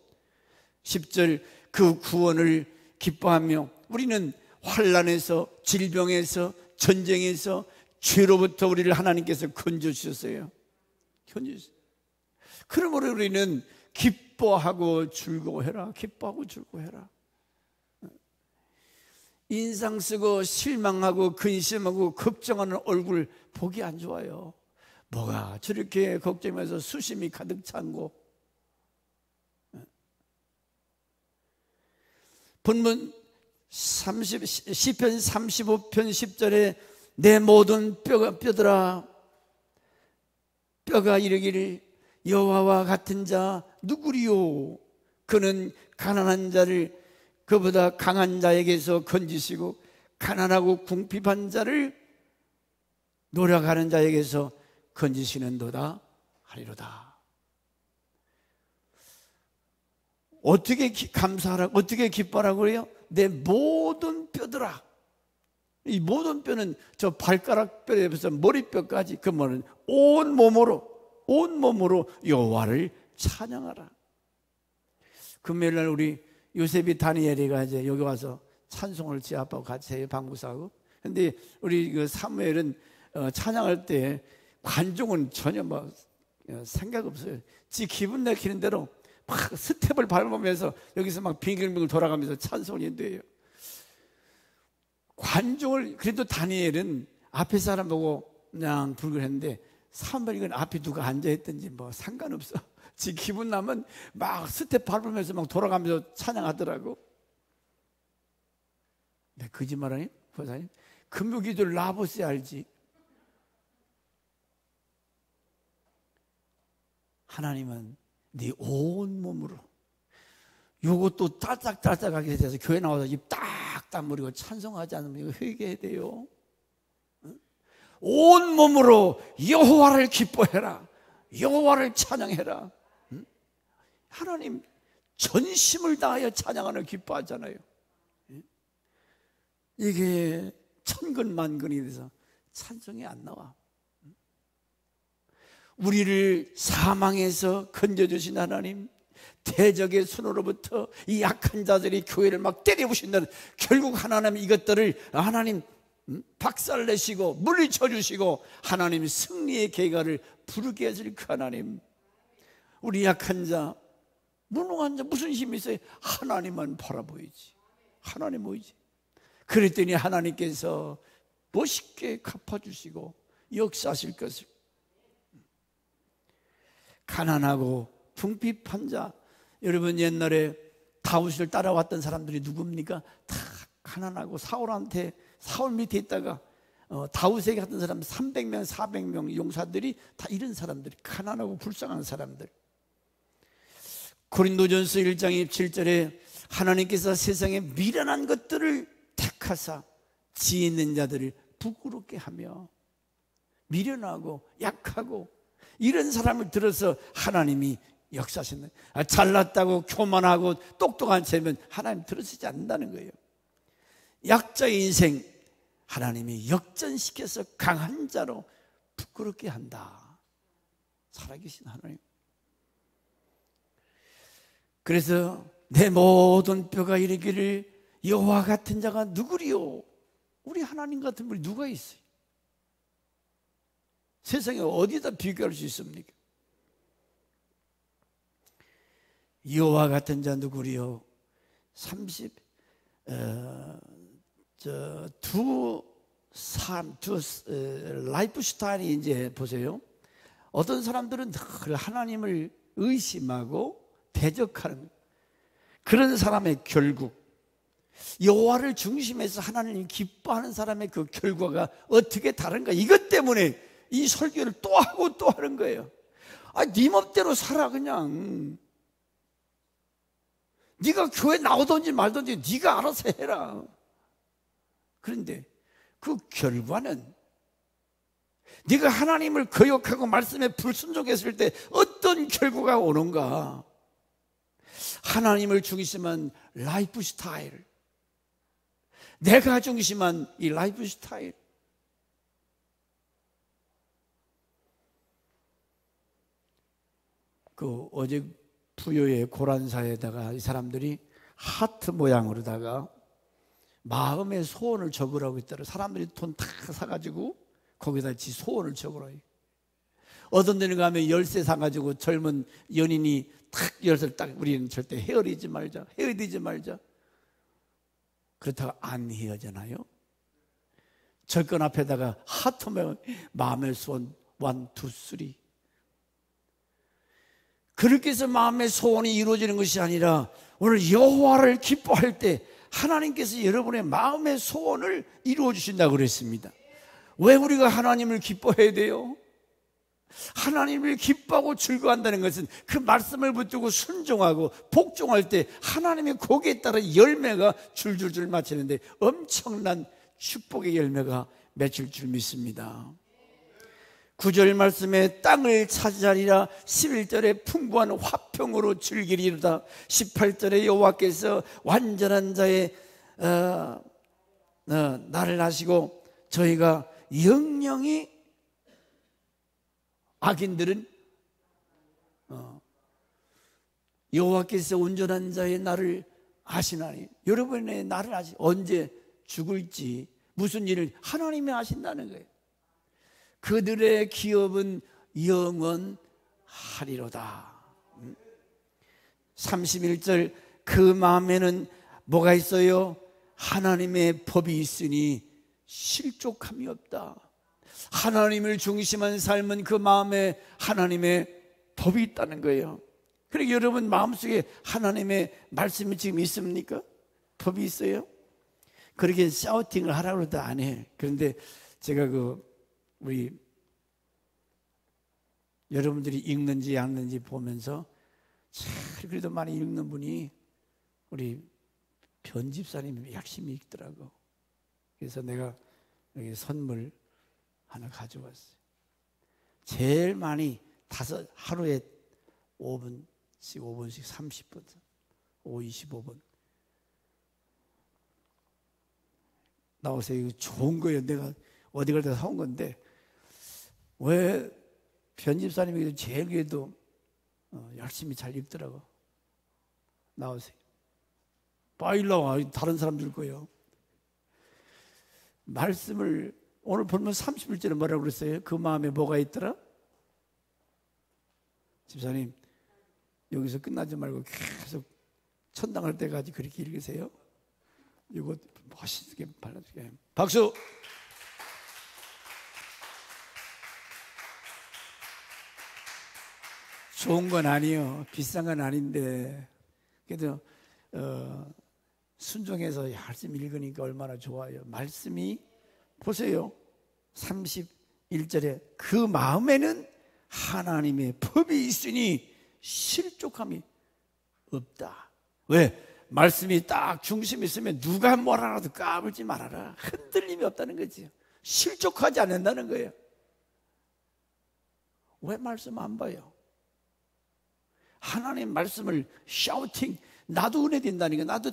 10절 그 구원을 기뻐하며 우리는 환난에서 질병에서 전쟁에서 죄로부터 우리를 하나님께서 건져주셨어요. 건져주셨어요. 그러므로 우리는 기뻐하고 즐거워해라. 기뻐하고 즐거워해라. 인상 쓰고 실망하고 근심하고 걱정하는 얼굴 보기 안 좋아요. 뭐가 저렇게 걱정하면서 수심이 가득 찬고. 본문 시편 35편 10절에 내 모든 뼈들아 뼈가 이르기를 여호와와 같은 자 누구리요? 그는 가난한 자를 그보다 강한 자에게서 건지시고 가난하고 궁핍한 자를 노력하는 자에게서 건지시는도다 하리로다. 어떻게 감사하라고, 어떻게 기뻐하라고 그래요? 내 모든 뼈들아. 이 모든 뼈는 저 발가락 뼈에서 머리뼈까지, 그 말은 온 몸으로 여호와를 찬양하라. 금요일날 우리 요셉이 다니엘이가 이제 여기 와서 찬송을 지 아빠하고 같이 해요, 방구사하고. 근데 우리 그 사무엘은 찬양할 때 관중은 전혀 뭐 생각 없어요. 지 기분 내키는 대로 막 스텝을 밟으면서 여기서 막 빙글빙글 돌아가면서 찬송을 인도해요. 관중을, 그래도 다니엘은 앞에 사람 보고 그냥 불을 했는데 사무엘은 앞에 누가 앉아있든지 뭐 상관없어. 지 기분 나면 막 스텝 밟으면서 막 돌아가면서 찬양하더라고. 네, 거짓말 아니? 보사님, 금요기도를 라보스에 알지? 하나님은 네 온몸으로, 요것도 딸짝딸짝하게 돼서 교회 나와서 입 딱 다물고 찬송하지 않으면 이거 회개해야 돼요. 온몸으로 여호와를 기뻐해라. 여호와를 찬양해라. 하나님 전심을 다하여 찬양하는 기뻐하잖아요. 이게 천근만근이 돼서 찬송이 안 나와. 우리를 사망에서 건져주신 하나님, 대적의 손으로부터 이 약한 자들이 교회를 막 때려부신다는, 결국 하나님 이것들을 하나님 박살내시고 물리쳐 주시고 하나님 승리의 계가를 부르게 하실 그 하나님, 우리 약한 자, 무능한 자 무슨 힘이 있어요? 하나님만 바라보이지. 하나님 보이지. 그랬더니 하나님께서 멋있게 갚아주시고 역사하실 것을. 가난하고 궁핍한 자, 여러분 옛날에 다윗을 따라왔던 사람들이 누굽니까? 다 가난하고 사울 밑에 있다가 다윗에게 갔던 사람 300명 400명 용사들이 다 이런 사람들이, 가난하고 불쌍한 사람들. 고린도전서 1장 27절에 하나님께서 세상에 미련한 것들을 택하사 지혜 있는 자들을 부끄럽게 하며, 미련하고 약하고 이런 사람을 들어서 하나님이 역사하시는, 잘났다고 교만하고 똑똑한 채면 하나님 들어서지 않는다는 거예요. 약자의 인생 하나님이 역전시켜서 강한 자로 부끄럽게 한다. 살아계신 하나님. 그래서 내 모든 뼈가 이르기를 여호와 같은 자가 누구리요? 우리 하나님 같은 분이 누가 있어요? 세상에 어디다 비교할 수 있습니까? 여호와 같은 자 누구리요? 두 라이프 스타일이 이제 보세요. 어떤 사람들은 늘 하나님을 의심하고 대적하는 그런 사람의 결국, 여호와를 중심해서 하나님이 기뻐하는 사람의 그 결과가 어떻게 다른가, 이것 때문에 이 설교를 또 하고 또 하는 거예요. 네 맘대로 살아 그냥. 네가 교회 나오든지 말든지 네가 알아서 해라. 그런데 그 결과는 네가 하나님을 거역하고 말씀에 불순종했을 때 어떤 결과가 오는가? 하나님을 중심한 라이프 스타일, 내가 중심한 이 라이프 스타일. 그 어제 부여의 고란사에다가 이 사람들이 하트 모양으로다가 마음의 소원을 적으라고 했더라. 사람들이 돈 다 사가지고 거기다 지 소원을 적으라. 어떤 데는 가면 열쇠 사가지고 젊은 연인이 탁 열쇠를 딱, 우리는 절대 헤어지지 말자. 그렇다고 안 헤어지나요? 절건 앞에다가 하트 모양, 마음의 소원 1, 2, 3. 그렇게 해서 마음의 소원이 이루어지는 것이 아니라 오늘 여호와를 기뻐할 때 하나님께서 여러분의 마음의 소원을 이루어 주신다고 그랬습니다. 왜 우리가 하나님을 기뻐해야 돼요? 하나님을 기뻐하고 즐거워한다는 것은 그 말씀을 붙들고 순종하고 복종할 때 하나님의 거기에 따라 열매가 줄줄줄 맺히는데 엄청난 축복의 열매가 맺힐 줄 믿습니다. 9절 말씀에 땅을 차지하리라, 11절에 풍부한 화평으로 즐기리로다, 18절에 여호와께서 완전한 자의 나를 하시고 저희가 영영이, 악인들은 여호와께서 온전한 자의 나를 아시나니. 여러분의 나를 언제 죽을지 무슨 일을 하나님이 아신다는 거예요. 그들의 기업은 영원하리로다. 31절, 그 마음에는 뭐가 있어요? 하나님의 법이 있으니 실족함이 없다. 하나님을 중심한 삶은 그 마음에 하나님의 법이 있다는 거예요. 그러니까 여러분 마음속에 하나님의 말씀이 지금 있습니까? 법이 있어요? 그렇게 샤우팅을 하라고 해도 안 해. 그런데 제가 우리 여러분들이 읽는지 안 읽는지 보면서 참 그래도 많이 읽는 분이 우리 변집사님이 열심히 읽더라고. 그래서 내가 여기 선물 하나 가져왔어요. 제일 많이 하루에 5분씩 30분, 25분 나오세요. 이거 좋은 거예요. 내가 어디 갈 때 사온 건데 왜 편집사님이 제일 그래도 열심히 잘 읽더라고. 나오세요. 빨리 나와. 다른 사람 줄 거예요. 말씀을 오늘 보면 31절에 뭐라고 그랬어요? 그 마음에 뭐가 있더라? 집사님, 여기서 끝나지 말고 계속 천당 할 때까지 그렇게 읽으세요. 이거 멋있게 발라줄게요. 박수! 좋은 건 아니에요. 비싼 건 아닌데 그래도 순종해서 열심히 읽으니까 얼마나 좋아요. 말씀이 보세요. 31절에 그 마음에는 하나님의 법이 있으니 실족함이 없다. 왜? 말씀이 딱 중심이 있으면 누가 뭐라도 까불지 말아라. 흔들림이 없다는 거지. 실족하지 않는다는 거예요. 왜 말씀 안 봐요? 하나님 말씀을 샤우팅, 나도 은혜 된다니까. 나도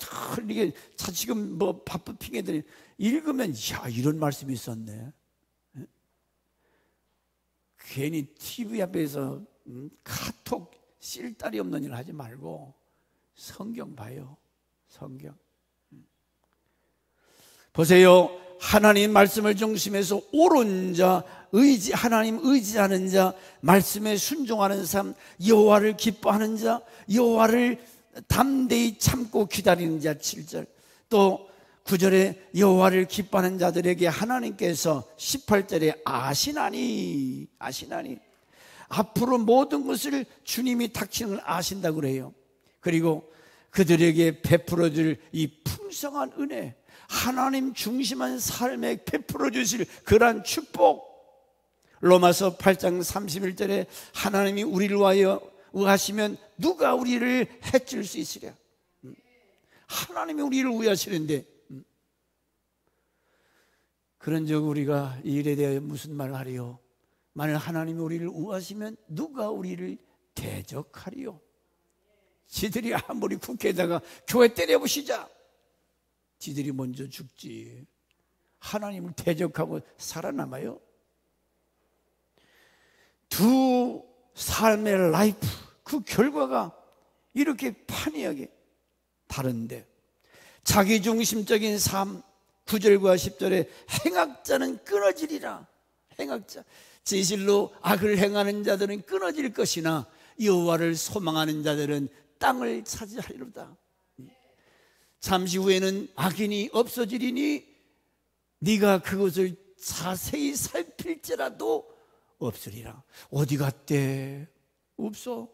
이게 지금 바쁜 핑계들이 읽으면 야, 이런 말씀이 있었네. 괜히 TV 앞에서 카톡 쓸데리 없는 일 하지 말고 성경 봐요. 성경. 보세요. 하나님 말씀을 중심해서 옳은 자, 하나님 의지하는 자, 말씀에 순종하는 삶, 여호와를 기뻐하는 자, 여호와를 담대히 참고 기다리는 자. 7절. 또 9절에 여호와를 기뻐하는 자들에게 하나님께서 18절에 아시나니 앞으로 모든 것을 주님이 닥치는 걸 아신다고 그래요. 그리고 그들에게 베풀어 줄 이 풍성한 은혜, 하나님 중심한 삶에 베풀어 주실 그러한 축복, 로마서 8장 31절에 하나님이 우리를 위하여 의하시면 누가 우리를 해칠 수 있으랴. 하나님이 우리를 위하시는데 그런즉 우리가 이 일에 대하여 무슨 말을 하리요? 만일 하나님이 우리를 우하시면 누가 우리를 대적하리요? 지들이 아무리 국회에다가 교회 때려부시자 지들이 먼저 죽지 하나님을 대적하고 살아남아요? 두 삶의 라이프 그 결과가 이렇게 판이하게 다른데 자기중심적인 삶 9절과 10절에 행악자는 끊어지리라. 행악자 진실로 악을 행하는 자들은 끊어질 것이나 여호와를 소망하는 자들은 땅을 차지하리로다. 잠시 후에는 악인이 없어지리니 네가 그것을 자세히 살필지라도 없으리라. 어디 갔대? 없어.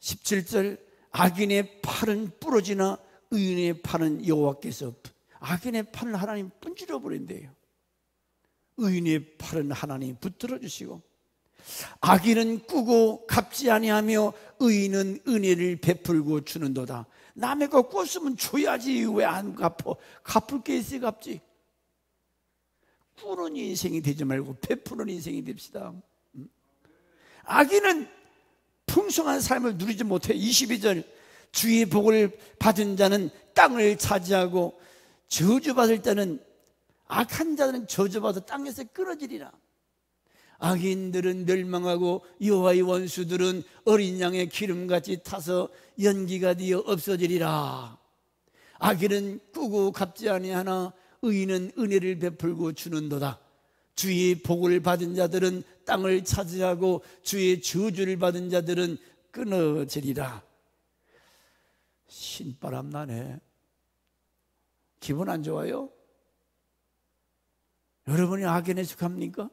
(17절) 악인의 팔은 부러지나 의인의 팔은 여호와께서 악인의 팔은 하나님 분질러 버린대요. 의인의 팔은 하나님 붙들어 주시고 악인은 꾸고 갚지 아니하며 의인은 은혜를 베풀고 주는도다. 남의 거 꿨으면 줘야지 왜 안 갚어? 갚을 게 있어야 갚지. 꾸는 인생이 되지 말고 베푸는 인생이 됩시다. 악인은 풍성한 삶을 누리지 못해. 22절 주의 복을 받은 자는 땅을 차지하고 저주받을 자는 악한 자들은 저주받아 땅에서 끊어지리라. 악인들은 멸망하고 여호와의 원수들은 어린 양의 기름같이 타서 연기가 되어 없어지리라. 악인은 꾸고 갚지 아니하나 의인은 은혜를 베풀고 주는도다. 주의 복을 받은 자들은 땅을 차지하고 주의 저주를 받은 자들은 끊어지리라. 신바람 나네. 기분 안 좋아요? 여러분이 악인에 속합니까?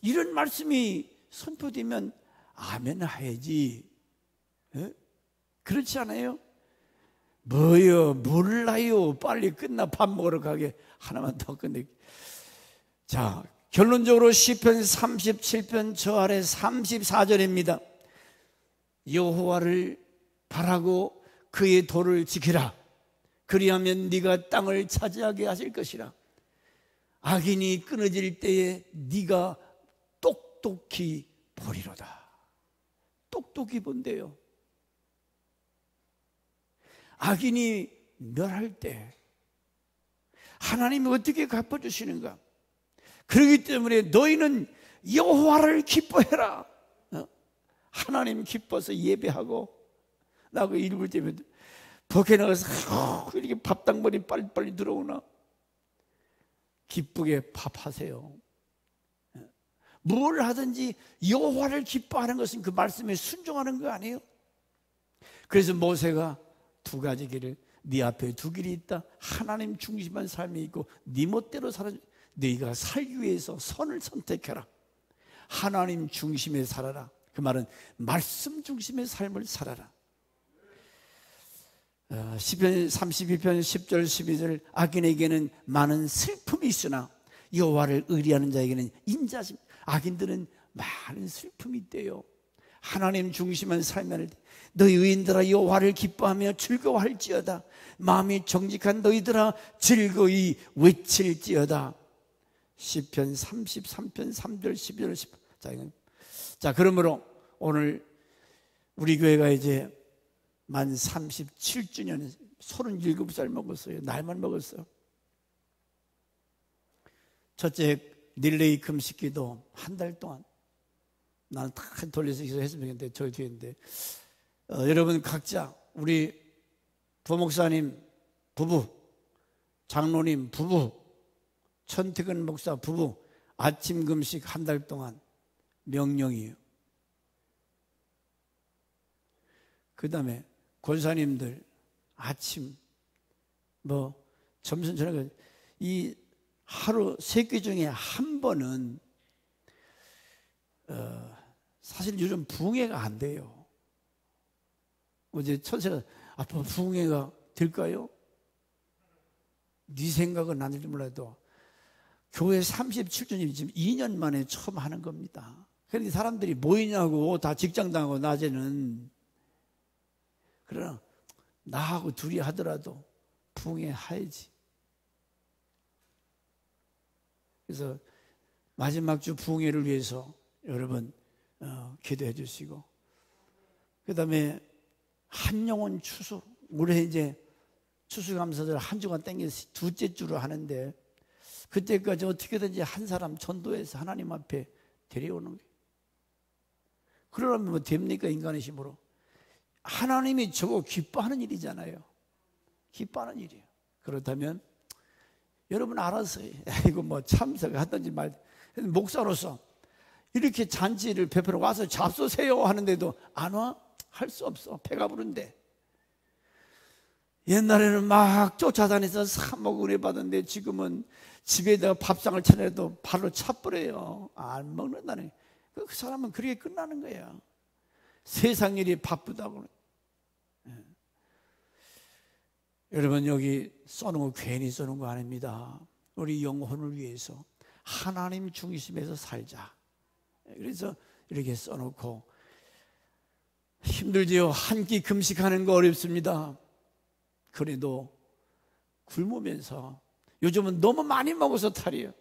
이런 말씀이 선포되면 아멘 해야지. 에? 그렇지 않아요? 뭐요? 몰라요. 빨리 끝나 밥 먹으러 가게. 하나만 더 끝내. 자, 결론적으로 시편 37편 저 아래 34절입니다. 여호와를 바라고 그의 도를 지키라. 그리하면 네가 땅을 차지하게 하실 것이라. 악인이 끊어질 때에 네가 똑똑히 보리로다. 똑똑히 본대요. 악인이 멸할 때 하나님이 어떻게 갚아주시는가? 그렇기 때문에 너희는 여호와를 기뻐해라. 하나님 기뻐서 예배하고 나그 읽을 때면 밖에 나가서 이렇게 밥당벌이 빨리빨리 들어오나 기쁘게 밥하세요. 뭘 하든지 여호와를 기뻐하는 것은 그 말씀에 순종하는 거 아니에요? 그래서 모세가 두 가지 길을 네 앞에 두 길이 있다. 하나님 중심한 삶이 있고 네 멋대로 살아. 너희가 살기 위해서 선을 선택해라. 하나님 중심에 살아라. 그 말은 말씀 중심의 삶을 살아라. 시편 32편 10절 12절 악인에게는 많은 슬픔이 있으나 여호와를 의리하는 자에게는 인자심. 악인들은 많은 슬픔이 있대요. 하나님 중심한 삶을 너희 의인들아 여호와를 기뻐하며 즐거워할지어다. 마음이 정직한 너희들아 즐거이 외칠지어다. 시편 33편 3절 12절 10절. 자, 그러므로 오늘 우리 교회가 이제 만 37주년 37살 먹었어요. 날만 먹었어요. 첫째 릴레이 금식기도 한 달 동안 나는 다 돌려서 했으면 좋겠는데 저 뒤인데 여러분 각자 우리 부목사님 부부, 장로님 부부, 천태근 목사 부부 아침 금식 한 달 동안 명령이에요. 그 다음에 권사님들 아침 점심 저녁 이 하루 세 끼 중에 한 번은 사실 요즘 부흥회가 안 돼요. 어제 천세가 아빠 부흥회가 될까요? 네 생각은 아닐지 몰라도 교회 37주년 지금 2년 만에 처음 하는 겁니다. 그런데 사람들이 모이냐고 다 직장 다니고 낮에는. 그러나 나하고 둘이 하더라도 부흥회 하야지. 그래서 마지막 주 부흥회를 위해서 여러분 기도해 주시고, 그 다음에 한영혼 추수, 올해 이제 추수감사절 한 주간 땡겨서 둘째 주로 하는데, 그때까지 어떻게든지 한 사람 전도해서 하나님 앞에 데려오는 거예요. 그러려면 뭐 됩니까? 인간의 힘으로. 하나님이 저거 기뻐하는 일이잖아요. 기뻐하는 일이에요. 그렇다면 여러분 알아서 이거 뭐 참석하든지 말든지, 목사로서 이렇게 잔치를 베풀어 와서 잡수세요 하는데도 안 와? 할 수 없어. 배가 부른데. 옛날에는 막 쫓아다니서 사먹 은혜 받았는데 지금은 집에다가 밥상을 차려도 바로 차버려요. 안 먹는다는. 그 사람은 그렇게 끝나는 거야. 세상 일이 바쁘다고. 여러분, 여기 써놓은 거 괜히 써놓은 거 아닙니다. 우리 영혼을 위해서 하나님 중심에서 살자. 그래서 이렇게 써놓고, 힘들지요. 한 끼 금식하는 거 어렵습니다. 그래도 굶으면서, 요즘은 너무 많이 먹어서 탈이에요.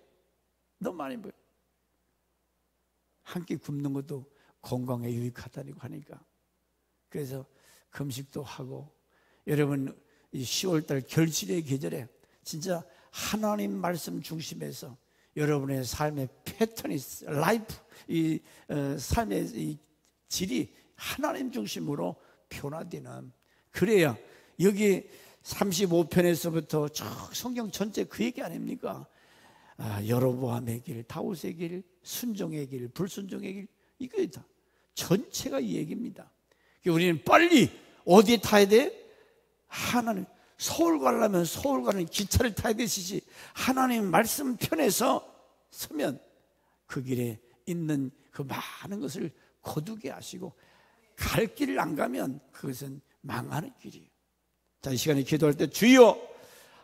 너무 많이 먹어요. 한 끼 굶는 것도 건강에 유익하다고 하니까. 그래서 금식도 하고, 여러분 이 10월달 결실의 계절에 진짜 하나님 말씀 중심에서 여러분의 삶의 패턴이, 라이프, 이 삶의 이 질이 하나님 중심으로 변화되는, 그래야 여기 35편에서부터 쭉 성경 전체 그 얘기 아닙니까? 여로보암의 길, 다윗의 길, 순종의 길, 불순종의 길, 이거 다 전체가 이 얘기입니다. 우리는 빨리 어디에 타야 돼? 하나님, 서울 가려면 서울 가는 기차를 타야 되시지, 하나님 말씀 편에서 서면 그 길에 있는 그 많은 것을 거두게 하시고, 갈 길을 안 가면 그것은 망하는 길이에요. 자, 이 시간에 기도할 때 주여,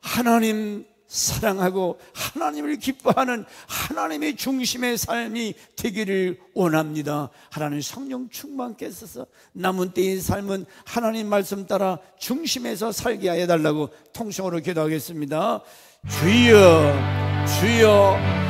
하나님 사랑하고 하나님을 기뻐하는 하나님의 중심의 삶이 되기를 원합니다. 하나님 성령 충만케 하셔서 남은 때의 삶은 하나님 말씀 따라 중심에서 살게 하여 달라고 통성으로 기도하겠습니다. 주여, 주여.